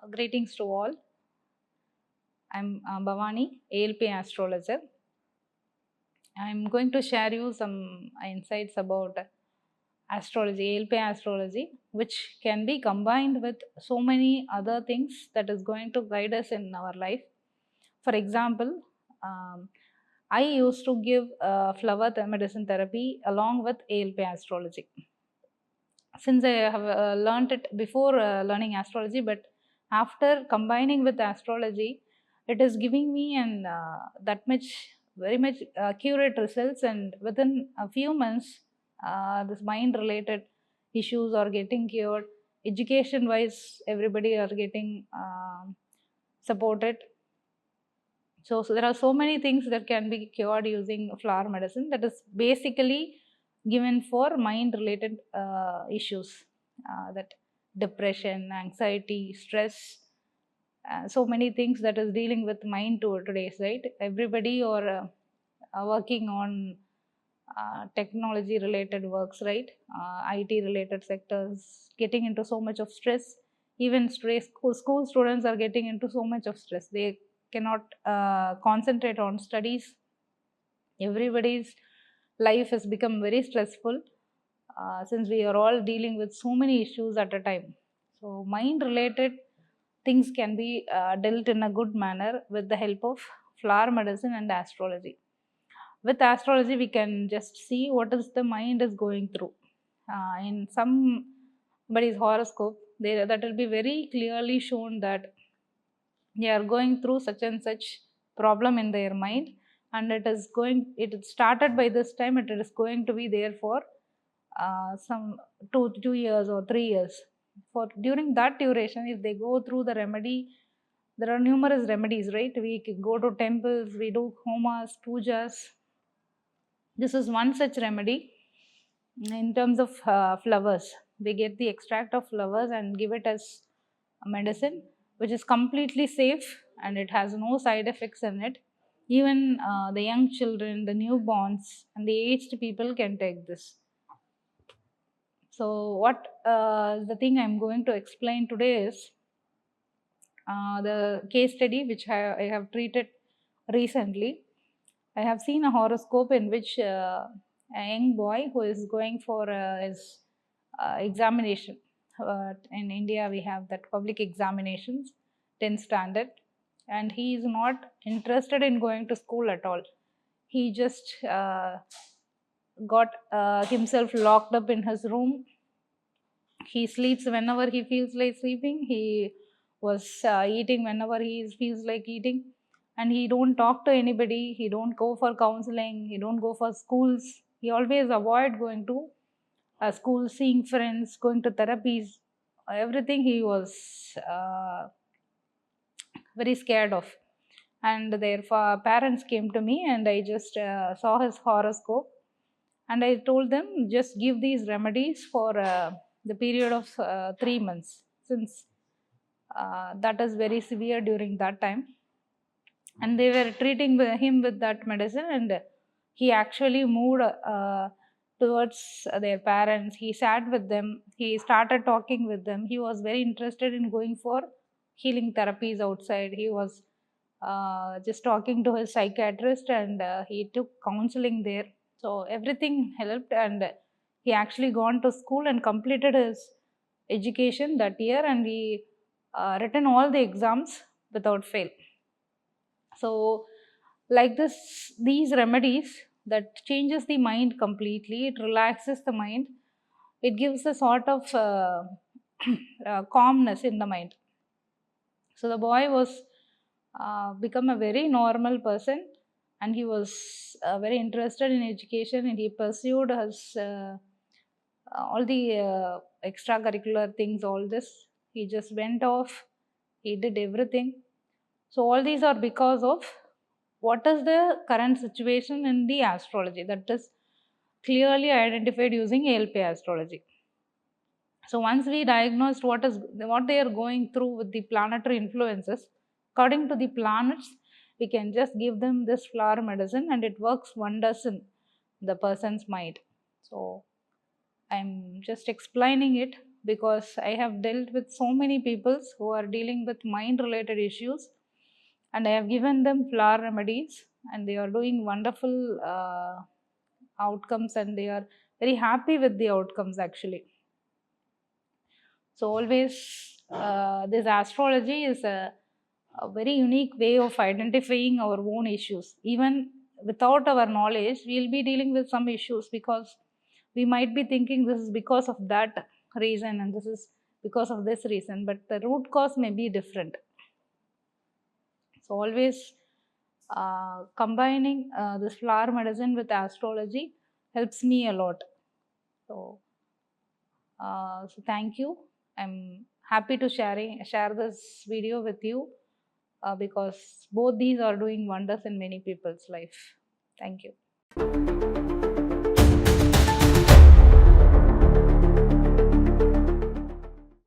Greetings to all. I'm Bhavani, ALP astrologer. I'm going to share you some insights about astrology, ALP astrology, which can be combined with so many other things that is going to guide us in our life. For example, I used to give flower medicine therapy along with ALP astrology. Since I have learned it before learning astrology, but after combining with astrology, it is giving me that much, very much accurate results, and within a few months, this mind related issues are getting cured. Education wise, everybody are getting supported. So there are so many things that can be cured using flower medicine, that is basically given for mind related issues, that depression, anxiety, stress, so many things that is dealing with mind today's, right? Everybody are working on technology related works, right? IT related sectors getting into so much of stress. Even stress, school students are getting into so much of stress. They cannot concentrate on studies. Everybody's life has become very stressful, since we are all dealing with so many issues at a time. So mind related things can be dealt in a good manner with the help of flower medicine and astrology. With astrology, we can just see what is the mind is going through. In somebody's horoscope, that will be very clearly shown that they are going through such and such problem in their mind, and it started by this time, it is going to be there for some 2 years or 3 years. For during that duration, if they go through the remedy, there are numerous remedies, right? We can go to temples, we do homas, pujas. This is one such remedy. In terms of flowers, we get the extract of flowers and give it as a medicine, which is completely safe and it has no side effects in it. Even the young children, the newborns, and the aged people can take this. So, what the thing I'm going to explain today is the case study which I have treated recently. I have seen a horoscope in which a young boy who is going for his examination. In India, we have that public examinations, 10th standard, and he is not interested in going to school at all. He just got himself locked up in his room. He sleeps whenever he feels like sleeping. He was eating whenever he feels like eating, and he don't talk to anybody. He don't go for counseling. He don't go for schools. He always avoid going to school, seeing friends, going to therapies. Everything he was very scared of. And their parents came to me, and I just saw his horoscope, and I told them, just give these remedies for the period of 3 months, since that is very severe during that time. And they were treating him with that medicine, and he actually moved towards their parents. He sat with them, he started talking with them. He was very interested in going for healing therapies outside. He was just talking to his psychiatrist, and he took counseling there. So everything helped, and he actually gone to school and completed his education that year, and he written all the exams without fail. So like this, these remedies that changes the mind completely, it relaxes the mind, it gives a sort of calmness in the mind. So the boy was become a very normal person, and he was very interested in education, and he pursued his all the extracurricular things. All this, he just went off, he did everything. So all these are because of what is the current situation in the astrology, that is clearly identified using ALP astrology. So once we diagnosed what they are going through with the planetary influences, according to the planets, we can just give them this flower medicine, and it works wonders in the person's mind. So I'm just explaining it because I have dealt with so many people who are dealing with mind related issues, and I have given them flower remedies, and they are doing wonderful outcomes, and they are very happy with the outcomes actually. So always this astrology is a very unique way of identifying our own issues. Even without our knowledge, we'll be dealing with some issues because we might be thinking this is because of that reason and this is because of this reason, but the root cause may be different. So always combining this flower medicine with astrology helps me a lot. So thank you. I'm happy to share this video with you because both these are doing wonders in many people's life. Thank you.